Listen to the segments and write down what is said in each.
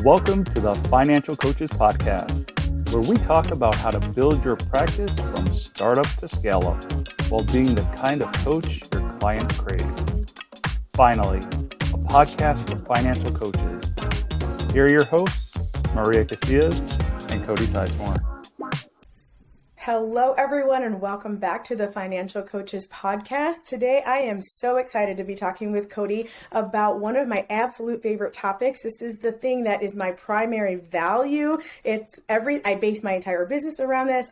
Welcome to the Financial Coaches Podcast, where we talk about how to build your practice from startup to scale up while being the kind of coach your clients crave. Finally, a podcast for financial coaches. Here are your hosts, Maria Casillas and Cody Sizemore. Hello, everyone, and welcome back to the Financial Coaches Podcast. Today, I am so excited to be talking with Cody about one of my absolute favorite topics. This is the thing that is my primary value. I base my entire business around this.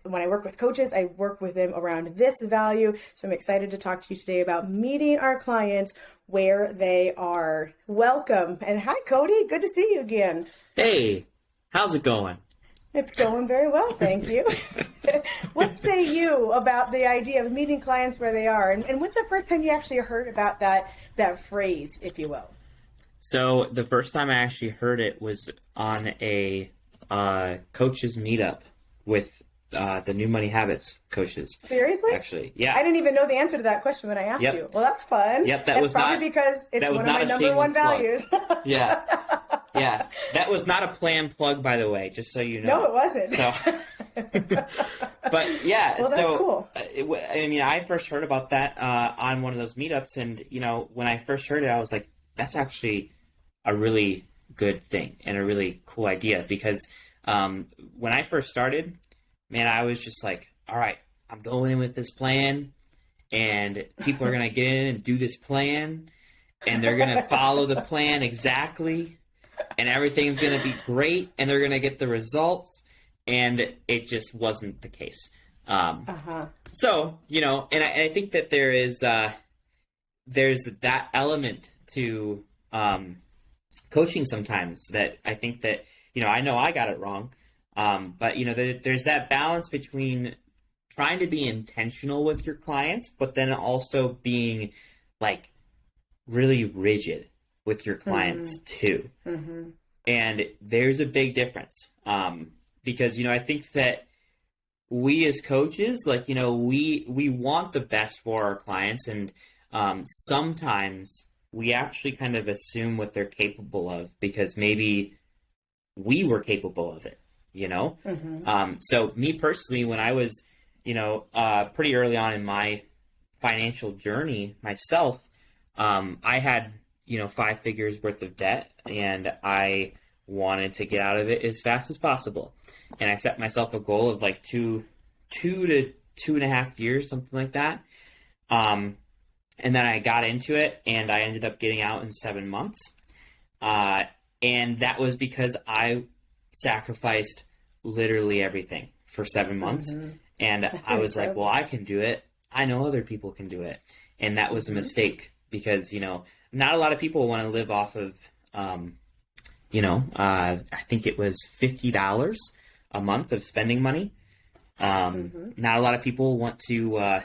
When I work with coaches, I work with them around this value. So I'm excited to talk to you today about meeting our clients where they are. Welcome. And hi, Cody. Good to see you again. Hey, how's it going? It's going very well, thank you. What say you about the idea of meeting clients where they are? And when's the first time you actually heard about that phrase, if you will? So the first time I actually heard it was on a coaches meetup with the New Money Habits coaches. Seriously? Actually, yeah. I didn't even know the answer to that question when I asked you. Well, that's fun. Yep, That's probably because it's one of my number one values. Yeah. Yeah, that was not a planned plug, by the way, just so you know. No, it wasn't. So, but yeah, well, that's cool. I first heard about that on one of those meetups, and when I first heard it, I was like, that's actually a really good thing and a really cool idea because when I first started, man, I was just like, all right, I'm going in with this plan, and people are gonna get in and do this plan, and they're gonna follow the plan exactly. And everything's going to be great, and they're going to get the results, and it just wasn't the case. So, and I think that there's that element to coaching sometimes that I think that, I know I got it wrong, but, there's that balance between trying to be intentional with your clients, but then also being, like, really rigid with your clients too. Mm-hmm. And there's a big difference. Because, I think that we as coaches, we want the best for our clients. And sometimes we actually kind of assume what they're capable of because maybe we were capable of it, Mm-hmm. So me personally, when I was, pretty early on in my financial journey myself, I had 5 figures worth of debt, and I wanted to get out of it as fast as possible. And I set myself a goal of like 2 to 2.5 years, something like that. And then I got into it, and I ended up getting out in 7 months. And that was because I sacrificed literally everything for 7 months. Mm-hmm. And I was like, well, I can do it. I know other people can do it. And that was a mistake because, not a lot of people want to live off of, I think it was $50 a month of spending money. Not a lot of people want to,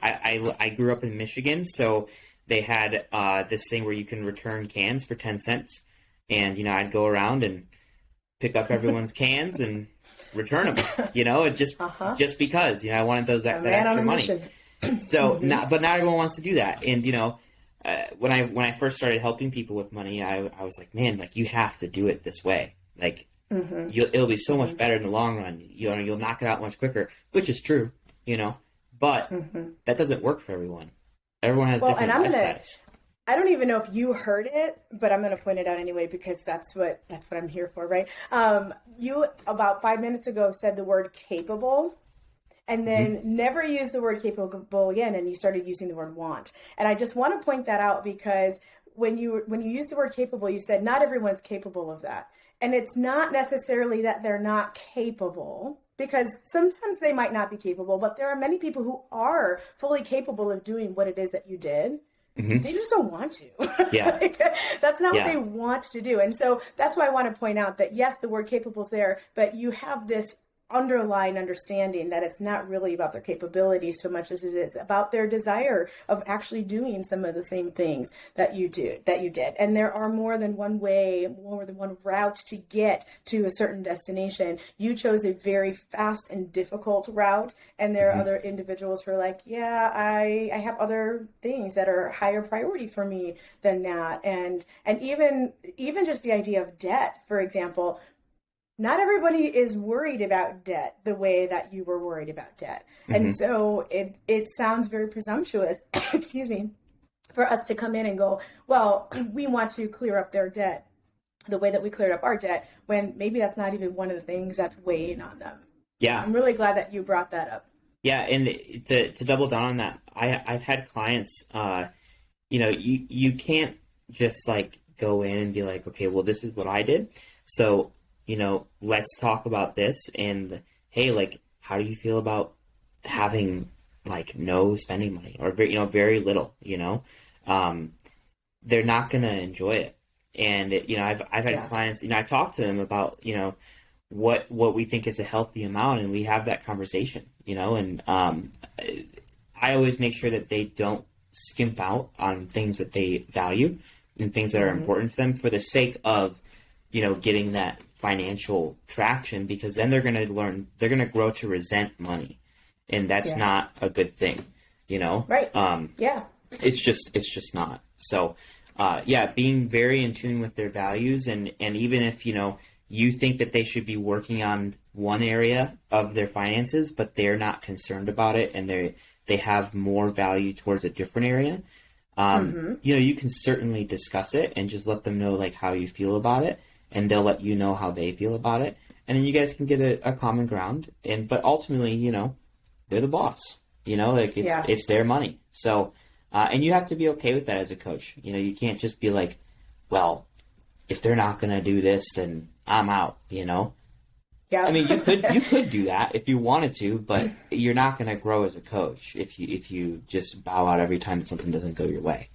I grew up in Michigan, so they had this thing where you can return cans for 10 cents. And, I'd go around and pick up everyone's cans and return them, just because, I wanted that extra money. So, but not everyone wants to do that. And, when I first started helping people with money, I was like, man, like you have to do it this way. Like it'll be so much better in the long run. You'll knock it out much quicker, which is true, but that doesn't work for everyone. Everyone has different lifestyles. I don't even know if you heard it, but I'm going to point it out anyway because that's what I'm here for, right? You about 5 minutes ago said the word capable. And then never use the word capable again, and you started using the word want. And I just want to point that out because when you use the word capable, you said not everyone's capable of that. And it's not necessarily that they're not capable, because sometimes they might not be capable, but there are many people who are fully capable of doing what it is that you did. Mm-hmm. They just don't want to. Yeah. That's not what they want to do. And so that's why I want to point out that, yes, the word capable is there, but you have this underlying understanding that it's not really about their capabilities so much as it is about their desire of actually doing some of the same things that you did. And there are more than one way, more than one route to get to a certain destination. You chose a very fast and difficult route, and there are other individuals who are like, yeah, I have other things that are higher priority for me than that. And even just the idea of debt, for example, not everybody is worried about debt the way that you were worried about debt. And so it sounds very presumptuous, excuse me, for us to come in and go, well, we want to clear up their debt the way that we cleared up our debt, when maybe that's not even one of the things that's weighing on them. Yeah. I'm really glad that you brought that up. Yeah. And to double down on that, I've had clients, you can't just like go in and be like, okay, well, this is what I did. So, let's talk about this, and hey, like, how do you feel about having like no spending money or very little, they're not going to enjoy it. And, I've had clients, I talk to them about, what we think is a healthy amount, and we have that conversation, and I always make sure that they don't skimp out on things that they value and things that are important to them for the sake of, getting that financial traction, because then they're going to grow to resent money, and that's not a good thing, Right. It's just not. So, being very in tune with their values, and even if, you think that they should be working on one area of their finances, but they're not concerned about it, and they have more value towards a different area, you can certainly discuss it and just let them know like how you feel about it, and they'll let you know how they feel about it, and then you guys can get a common ground. But ultimately, they're the boss. It's their money. So, and you have to be okay with that as a coach. You can't just be like, well, if they're not going to do this, then I'm out. Yeah. I mean, you could do that if you wanted to, but you're not going to grow as a coach if you just bow out every time something doesn't go your way.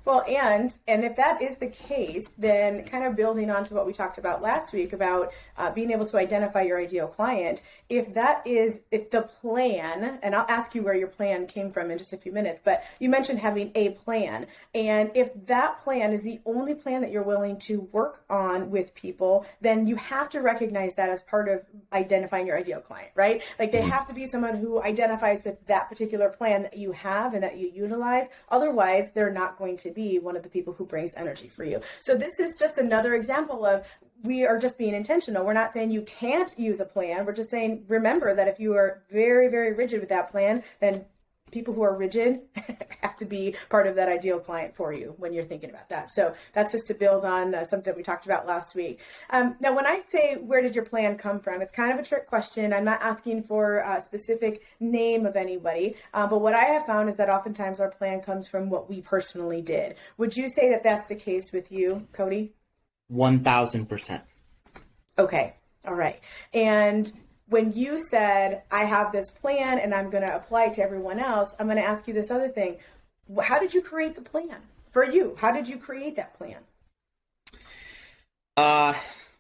Well, and if that is the case, then kind of building on to what we talked about last week about being able to identify your ideal client, if the plan, and I'll ask you where your plan came from in just a few minutes, but you mentioned having a plan, and if that plan is the only plan that you're willing to work on with people, then you have to recognize that as part of identifying your ideal client, right? Like they have to be someone who identifies with that particular plan that you have and that you utilize. Otherwise, they're not going to be one of the people who brings energy for you. So this is just another example of, we are just being intentional. We're not saying you can't use a plan. We're just saying, remember that if you are very, very rigid with that plan, then people who are rigid have to be part of that ideal client for you when you're thinking about that. So that's just to build on something that we talked about last week. Now, when I say, where did your plan come from? It's kind of a trick question. I'm not asking for a specific name of anybody, but what I have found is that oftentimes our plan comes from what we personally did. Would you say that that's the case with you, Cody? 1,000%. Okay. All right. And when you said, I have this plan and I'm going to apply it to everyone else, I'm going to ask you this other thing. How did you create the plan for you? How did you create that plan?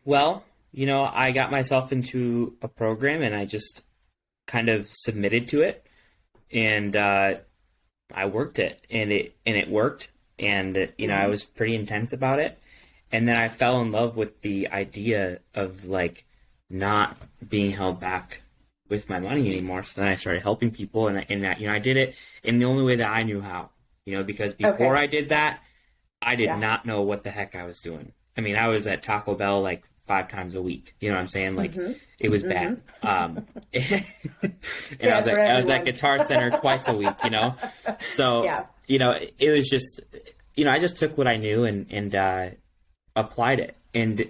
Well, I got myself into a program and I just kind of submitted to it, and I worked it, and it worked. And, I was pretty intense about it. And then I fell in love with the idea of like not being held back with my money anymore. So then I started helping people, and that, I did it in the only way that I knew how, because before I did that, I did not know what the heck I was doing. I mean, I was at Taco Bell like 5 times a week. You know what I'm saying? Like it was bad. And I was at Guitar Center twice a week, So, it was just, I just took what I knew and applied it. And,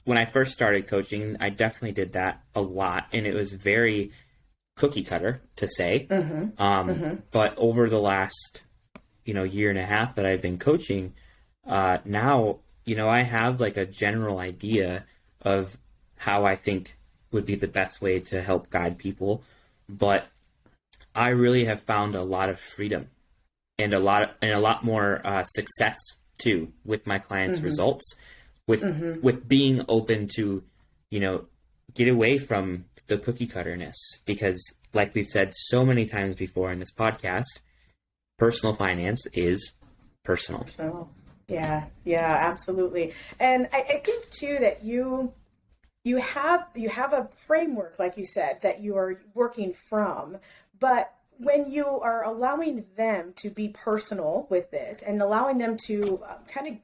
when I first started coaching, I definitely did that a lot, and it was very cookie cutter to say. But over the last, year and a half that I've been coaching, now, I have like a general idea of how I think would be the best way to help guide people. But I really have found a lot of freedom and a lot more success too with my clients' results, with being open to, get away from the cookie cutterness, because like we've said so many times before in this podcast, personal finance is personal. Yeah, absolutely. And I think too that you have a framework, like you said, that you are working from, but when you are allowing them to be personal with this and allowing them to kind of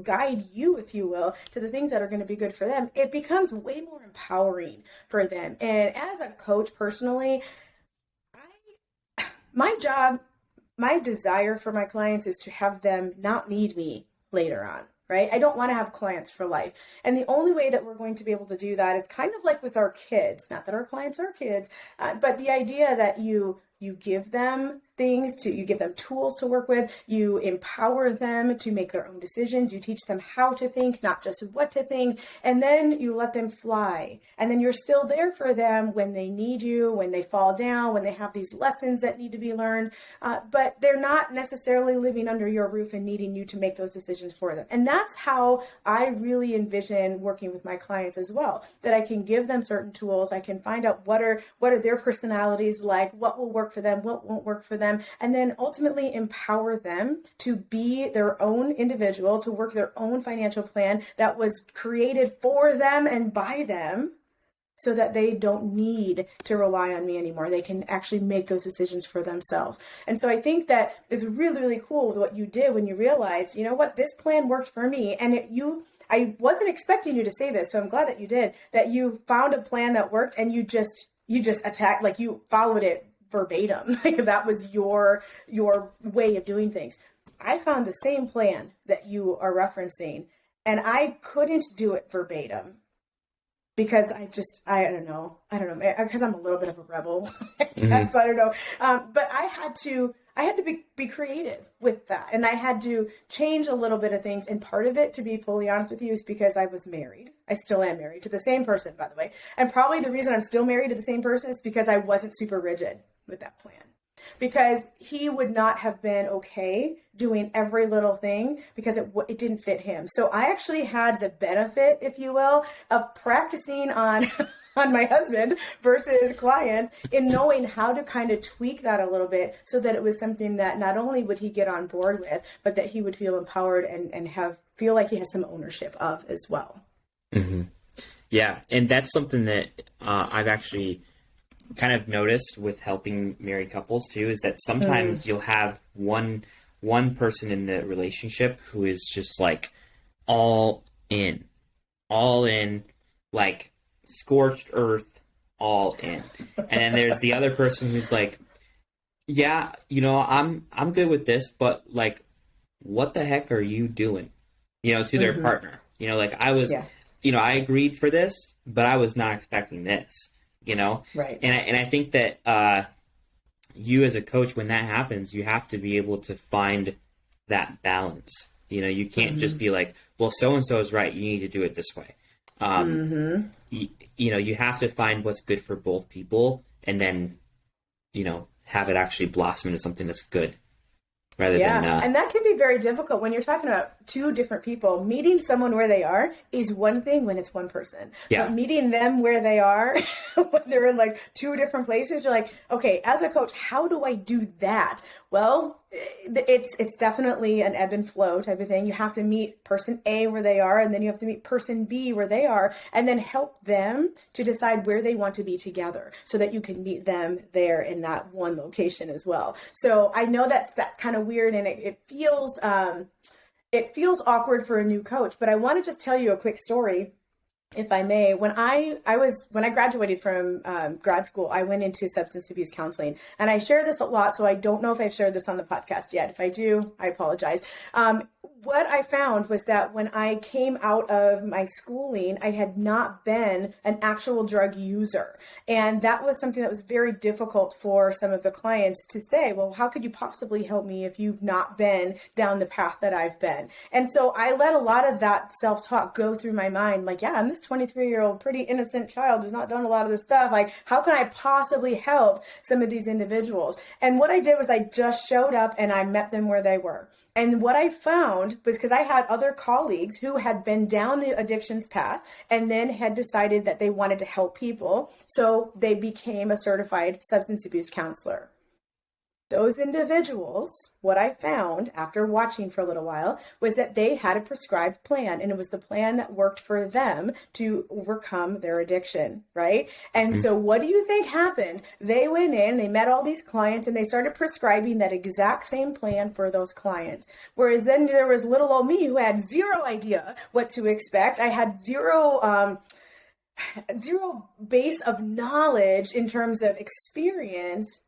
guide you, if you will, to the things that are going to be good for them, it becomes way more empowering for them. And as a coach personally, my desire for my clients is to have them not need me later on. Right? I don't want to have clients for life. And the only way that we're going to be able to do that is kind of like with our kids, not that our clients are kids, but the idea that you give them you give them tools to work with, you empower them to make their own decisions, you teach them how to think, not just what to think, and then you let them fly. And then you're still there for them when they need you, when they fall down, when they have these lessons that need to be learned, but they're not necessarily living under your roof and needing you to make those decisions for them. And that's how I really envision working with my clients as well, that I can give them certain tools, I can find out what are their personalities like, what will work for them, what won't work for them, and then ultimately empower them to be their own individual, to work their own financial plan that was created for them and by them, so that they don't need to rely on me anymore. They can actually make those decisions for themselves. And so I think that it's really, really cool with what you did when you realized, you know what, this plan worked for me. And I wasn't expecting you to say this, so I'm glad that you did, that you found a plan that worked and you just attacked, like you followed it verbatim. Like that was your way of doing things. I found the same plan that you are referencing, and I couldn't do it verbatim because I don't know, because I'm a little bit of a rebel. I guess, I don't know. But I had to be creative with that. And I had to change a little bit of things. And part of it, to be fully honest with you, is because I was married. I still am married to the same person, by the way. And probably the reason I'm still married to the same person is because I wasn't super rigid with that plan. Because he would not have been okay doing every little thing because it didn't fit him. So I actually had the benefit, if you will, of practicing on my husband versus clients in knowing how to kind of tweak that a little bit so that it was something that not only would he get on board with, but that he would feel empowered and feel like he has some ownership of as well. Mm-hmm. Yeah. And that's something that I've actually kind of noticed with helping married couples too, is that sometimes you'll have one person in the relationship who is just like all in, like scorched earth, all in. And then there's the other person who's like, yeah, I'm good with this, but like, what the heck are you doing? To their partner, like I was, I agreed for this, but I was not expecting this. Right. And I think that you as a coach, when that happens, you have to be able to find that balance. You can't just be like, well, so-and-so is right, you need to do it this way. You have to find what's good for both people and then, have it actually blossom into something that's good. Rather than, and that can be very difficult when you're talking about two different people. Meeting someone where they are is one thing when it's one person. Yeah. But meeting them where they are, when they're in like two different places, you're like, okay, as a coach, how do I do that? Well, it's definitely an ebb and flow type of thing. You have to meet person A where they are, and then you have to meet person B where they are, and then help them to decide where they want to be together so that you can meet them there in that one location as well. So I know that's kind of weird, and it feels awkward for a new coach, but I want to just tell you a quick story, if I may. When I graduated from grad school, I went into substance abuse counseling, and I share this a lot, so I don't know if I've shared this on the podcast yet. If I do, I apologize. What I found was that when I came out of my schooling, I had not been an actual drug user. And that was something that was very difficult for some of the clients to say, well, how could you possibly help me if you've not been down the path that I've been? And so I let a lot of that self-talk go through my mind. Like, yeah, I'm this 23-year-old, pretty innocent child who's not done a lot of this stuff. Like, how can I possibly help some of these individuals? And what I did was I just showed up and I met them where they were. And what I found was, because I had other colleagues who had been down the addictions path and then had decided that they wanted to help people. So they became a certified substance abuse counselor. Those individuals, what I found after watching for a little while, was that they had a prescribed plan, and it was the plan that worked for them to overcome their addiction, right? And so what do you think happened? They went in, they met all these clients, and they started prescribing that exact same plan for those clients. Whereas then there was little old me who had zero idea what to expect. I had zero base of knowledge in terms of experience,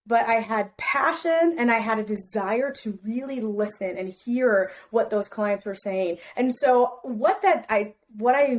but I had passion and I had a desire to really listen and hear what those clients were saying. And so what I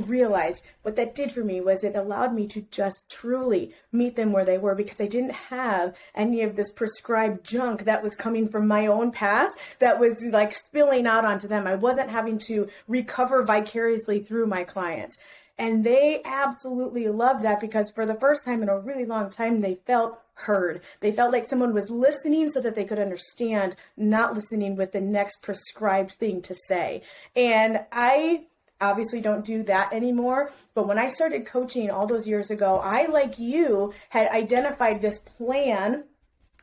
realized, what that did for me was it allowed me to just truly meet them where they were, because I didn't have any of this prescribed junk that was coming from my own past that was like spilling out onto them. I wasn't having to recover vicariously through my clients. And they absolutely loved that, because for the first time in a really long time, they felt heard. They felt like someone was listening so that they could understand, not listening with the next prescribed thing to say. And I obviously don't do that anymore. But when I started coaching all those years ago, I, like you, had identified this plan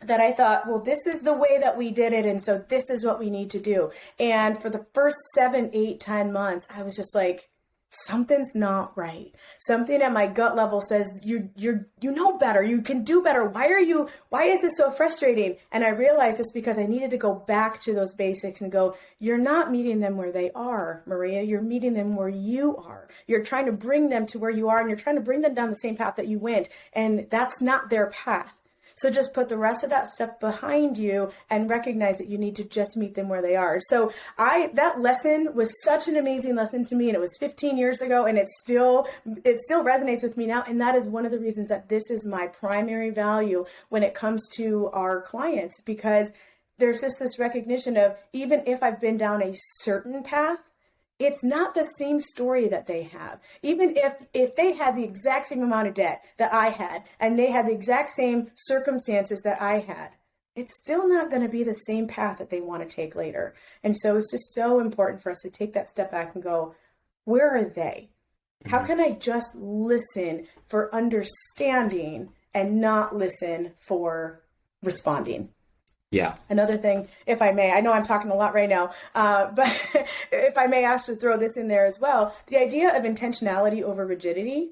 that I thought, well, this is the way that we did it. And so this is what we need to do. And for the first 7, 8, 10 months, I was just like, something's not right. Something at my gut level says you know better. You can do better. Why is this so frustrating? And I realized it's because I needed to go back to those basics and go, you're not meeting them where they are, Maria. You're meeting them where you are. You're trying to bring them to where you are, and you're trying to bring them down the same path that you went. And that's not their path. So just put the rest of that stuff behind you and recognize that you need to just meet them where they are. So that lesson was such an amazing lesson to me, and it was 15 years ago, and it still resonates with me now. And that is one of the reasons that this is my primary value when it comes to our clients, because there's just this recognition of, even if I've been down a certain path, it's not the same story that they have. Even if they had the exact same amount of debt that I had, and they had the exact same circumstances that I had, it's still not going to be the same path that they want to take later. And so it's just so important for us to take that step back and go, where are they? How can I just listen for understanding and not listen for responding? Yeah. Another thing, if I may, I know I'm talking a lot right now, but if I may actually throw this in there as well, the idea of intentionality over rigidity.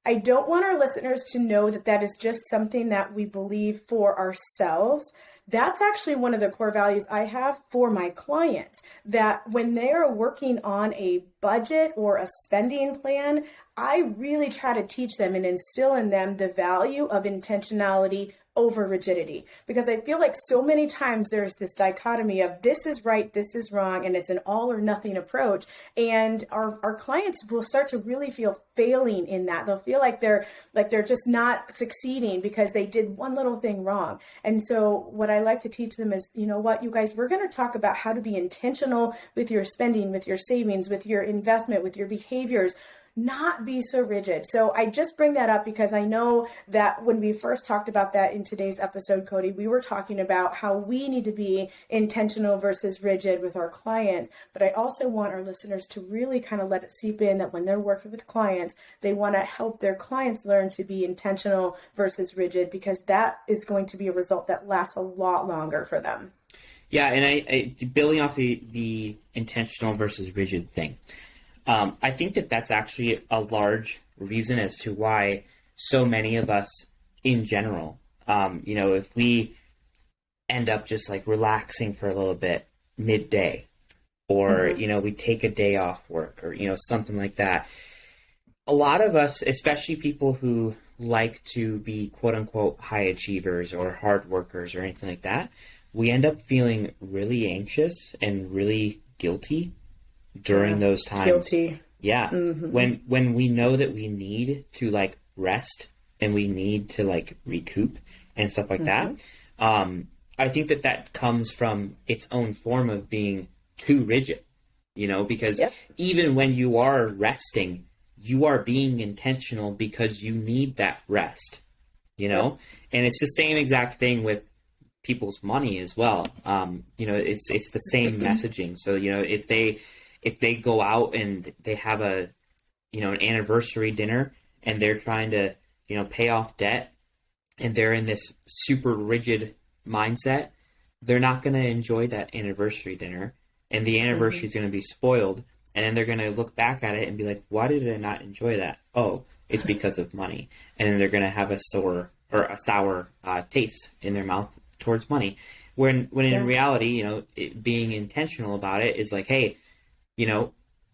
I don't want our listeners to know that that is just something that we believe for ourselves. That's actually one of the core values I have for my clients, that when they are working on a budget or a spending plan, I really try to teach them and instill in them the value of intentionality over rigidity, because I feel like so many times there's this dichotomy of this is right, this is wrong, and it's an all or nothing approach. And our clients will start to really feel failing in that. They'll feel like they're just not succeeding because they did one little thing wrong. And so what I like to teach them is, you know what, you guys, we're going to talk about how to be intentional with your spending, with your savings, with your investment, with your behaviors. Not be so rigid. So I just bring that up because I know that when we first talked about that in today's episode, Cody, we were talking about how we need to be intentional versus rigid with our clients. But I also want our listeners to really kind of let it seep in that when they're working with clients, they want to help their clients learn to be intentional versus rigid, because that is going to be a result that lasts a lot longer for them. Yeah, and I building off the intentional versus rigid thing, I think that's actually a large reason as to why so many of us in general, if we end up just like relaxing for a little bit midday, or, we take a day off work, or, something like that. A lot of us, especially people who like to be quote unquote high achievers or hard workers or anything like that, we end up feeling really anxious and really guilty during those times. Guilty. Yeah. Mm-hmm. When we know that we need to like rest and we need to like recoup and stuff like that. I think that comes from its own form of being too rigid, because even when you are resting, you are being intentional because you need that rest, and it's the same exact thing with people's money as well. It's the same messaging. So, if they go out and they have an anniversary dinner and they're trying to, pay off debt, and they're in this super rigid mindset, they're not going to enjoy that anniversary dinner, and the anniversary is going to be spoiled. And then they're going to look back at it and be like, why did I not enjoy that? Oh, it's because of money. And then they're going to have a sour taste in their mouth towards money. When in reality, being intentional about it is like, hey,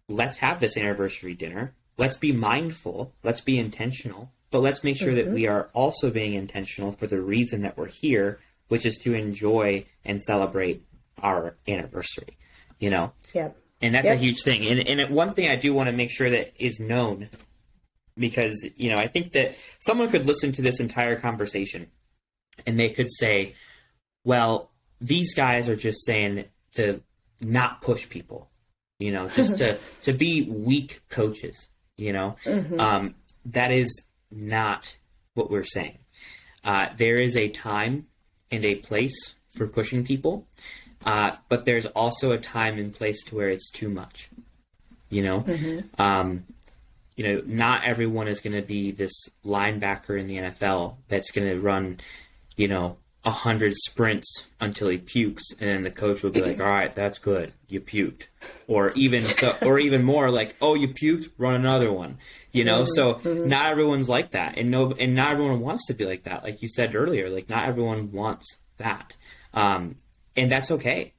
let's have this anniversary dinner. Let's be mindful. Let's be intentional. But let's make sure that we are also being intentional for the reason that we're here, which is to enjoy and celebrate our anniversary, Yeah. And that's a huge thing. And one thing I do want to make sure that is known, because, I think that someone could listen to this entire conversation and they could say, well, these guys are just saying to not push people, just to be weak coaches, that is not what we're saying. There is a time and a place for pushing people. But there's also a time and place to where it's too much, not everyone is going to be this linebacker in the NFL that's going to run, 100 sprints until he pukes. And then the coach will be like, all right, that's good. You puked. Or even more like, oh, you puked, run another one, so not everyone's like that. And not everyone wants to be like that. Like you said earlier, like not everyone wants that. And that's okay.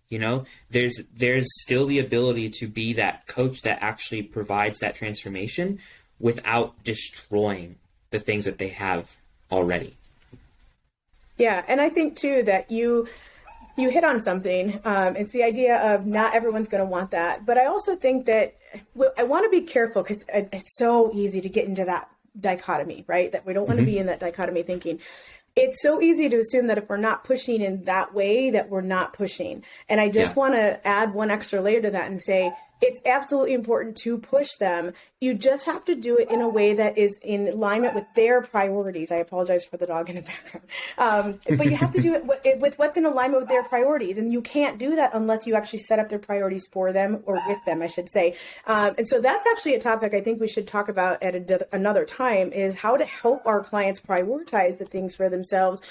There's still the ability to be that coach that actually provides that transformation without destroying the things that they have already. Yeah. And I think too, that you hit on something. It's the idea of not everyone's going to want that. But I also think that I want to be careful, because it's so easy to get into that dichotomy, right? That we don't want to be in that dichotomy thinking. It's so easy to assume that if we're not pushing in that way, that we're not pushing. And I just want to add one extra layer to that and say, it's absolutely important to push them. You just have to do it in a way that is in alignment with their priorities. I apologize for the dog in the background. But you have to do it with what's in alignment with their priorities. And you can't do that unless you actually set up their priorities for them, or with them, I should say. And so that's actually a topic I think we should talk about at another time, is how to help our clients prioritize the things for themselves.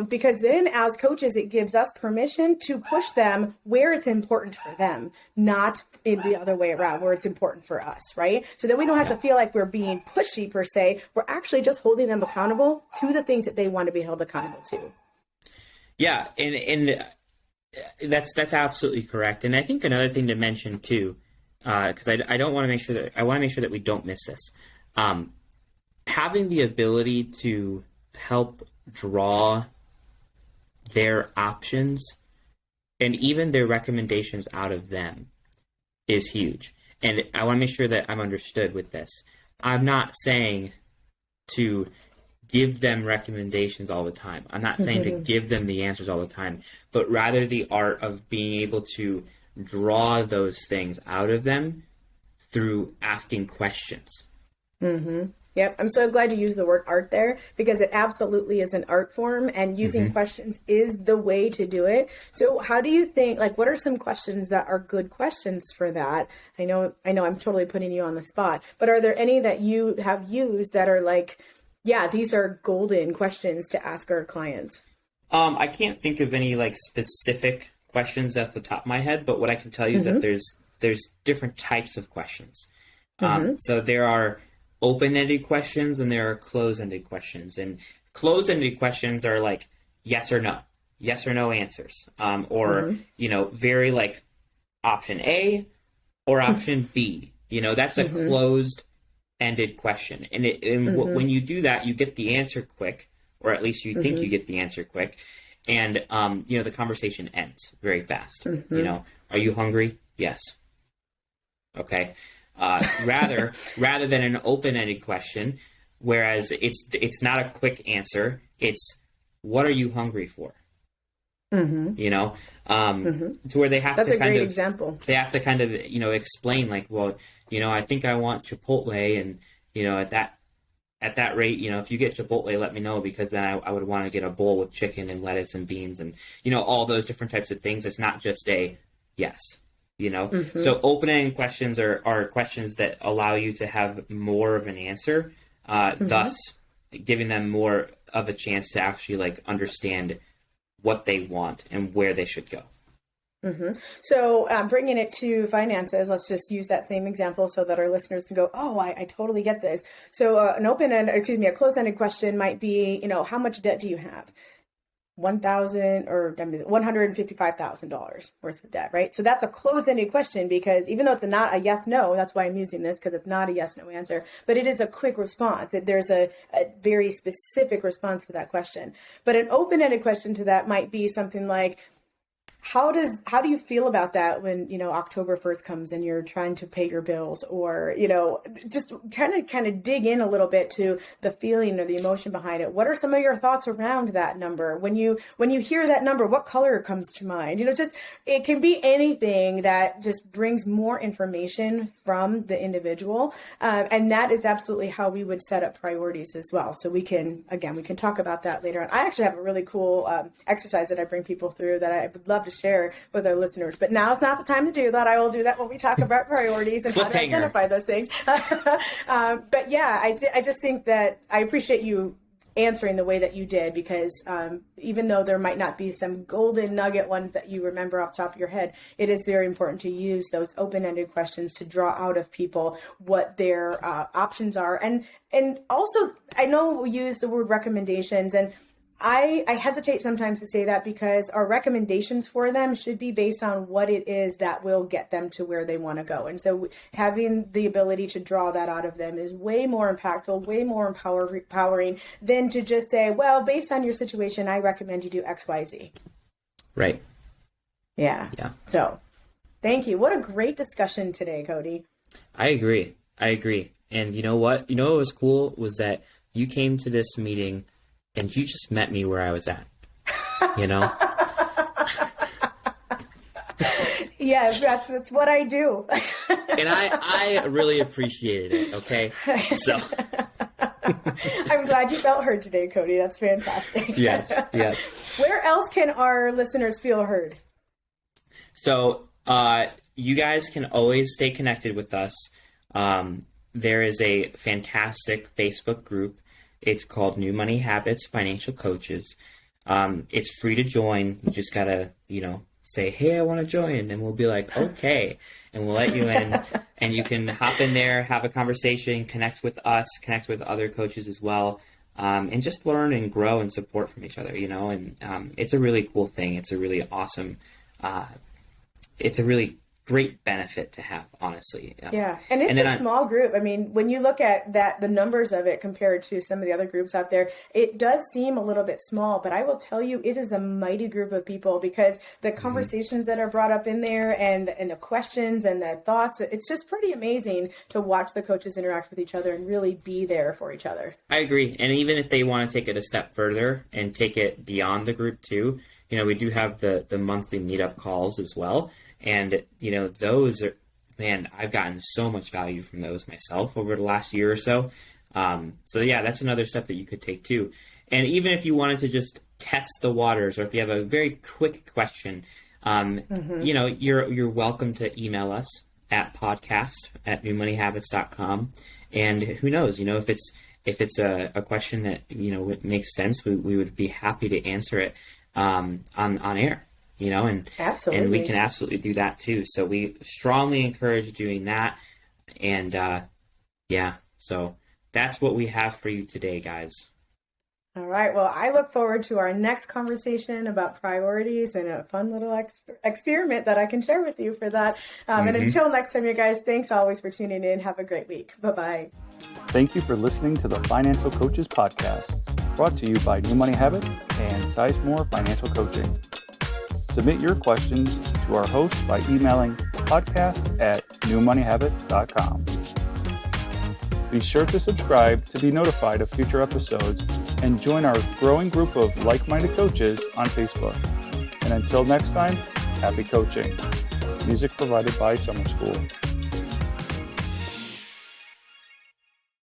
Because then as coaches, it gives us permission to push them where it's important for them, not in the other way around, where it's important for us, right? So then we don't have to feel like we're being pushy per se. We're actually just holding them accountable to the things that they want to be held accountable to. Yeah, and that's absolutely correct. And I think another thing to mention too, because I want to make sure that we don't miss this. Having the ability to help draw their options and even their recommendations out of them is huge. And I want to make sure that I'm understood with this. I'm not saying to give them recommendations all the time. I'm not saying to give them the answers all the time, but rather the art of being able to draw those things out of them through asking questions. Yep. I'm so glad you used the word art there, because it absolutely is an art form, and using questions is the way to do it. So how do you think, like, what are some questions that are good questions for that? I know I'm totally putting you on the spot, but are there any that you have used that are like, yeah, these are golden questions to ask our clients? I can't think of any like specific questions at the top of my head, but what I can tell you is that there's different types of questions. So there are open-ended questions and there are closed-ended questions. And closed-ended questions are like yes or no answers, or very like option A or option B. That's a closed-ended question. And when you do that, you get the answer quick, or at least you think you get the answer quick, and the conversation ends very fast. Are you hungry? Yes. Okay. Rather than an open-ended question, whereas it's not a quick answer. It's what are you hungry for? To where they have That's to a kind great of example. They have to kind of explain like, well, I think I want Chipotle, and at at that rate, if you get Chipotle, let me know, because then I would want to get a bowl with chicken and lettuce and beans and, all those different types of things. It's not just a yes, So open-ended questions are questions that allow you to have more of an answer, thus giving them more of a chance to actually like understand what they want and where they should go. So bringing it to finances, let's just use that same example so that our listeners can go, oh, I totally get this. So a closed-ended question might be, how much debt do you have? $155,000 worth of debt, right? So that's a closed-ended question, because even though it's not a yes, no, that's why I'm using this, because it's not a yes, no answer, but it is a quick response. There's a very specific response to that question. But an open-ended question to that might be something like, how do you feel about that when, October 1st comes and you're trying to pay your bills, or, just kind of dig in a little bit to the feeling or the emotion behind it. What are some of your thoughts around that number? When you hear that number, what color comes to mind? It can be anything that just brings more information from the individual. And that is absolutely how we would set up priorities as well. So we can talk about that later on. I actually have a really cool exercise that I bring people through that I would love to share with our listeners, but now's not the time to do that. I will do that when we talk about priorities and how to identify those things. But yeah, I just think that I appreciate you answering the way that you did, because even though there might not be some golden nugget ones that you remember off the top of your head, it is very important to use those open-ended questions to draw out of people what their options are. And also, I know we use the word recommendations, and I hesitate sometimes to say that, because our recommendations for them should be based on what it is that will get them to where they want to go. And so having the ability to draw that out of them is way more impactful, way more empowering than to just say, well, based on your situation, I recommend you do X, Y, Z. Right. Yeah. So thank you. What a great discussion today, Cody. I agree. And you know what? What was cool was that you came to this meeting and you just met me where I was at, Yeah, that's what I do. And I really appreciated it, okay? So I'm glad you felt heard today, Cody. That's fantastic. Yes. Where else can our listeners feel heard? So you guys can always stay connected with us. There is a fantastic Facebook group. It's called New Money Habits Financial Coaches. It's free to join. You just gotta, say, hey, I want to join, and we'll be like, okay, and we'll let you in, and you can hop in there, have a conversation, connect with us, connect with other coaches as well, and just learn and grow and support from each other, and it's a really cool thing. It's a really awesome, it's a really great benefit to have, honestly. Yeah. And it's a small group. I mean, when you look at the numbers of it compared to some of the other groups out there, it does seem a little bit small, but I will tell you, it is a mighty group of people, because the conversations that are brought up in there and the questions and the thoughts, it's just pretty amazing to watch the coaches interact with each other and really be there for each other. I agree. And even if they want to take it a step further and take it beyond the group too, we do have the monthly meetup calls as well. And, those are, man, I've gotten so much value from those myself over the last year or so. So yeah, that's another step that you could take too. And even if you wanted to just test the waters, or if you have a very quick question, you're welcome to email us at podcast@newmoneyhabits.com. And who knows, if it's a question that, makes sense, we would be happy to answer it, on air. And absolutely. And we can absolutely do that too. So we strongly encourage doing that. And so that's what we have for you today, guys. All right. Well, I look forward to our next conversation about priorities and a fun little experiment that I can share with you for that. And until next time, you guys, thanks always for tuning in. Have a great week. Bye-bye. Thank you for listening to the Financial Coaches Podcast, brought to you by New Money Habits and Sizemore Financial Coaching. Submit your questions to our host by emailing podcast@newmoneyhabits.com. Be sure to subscribe to be notified of future episodes and join our growing group of like-minded coaches on Facebook. And until next time, happy coaching. Music provided by Summer School.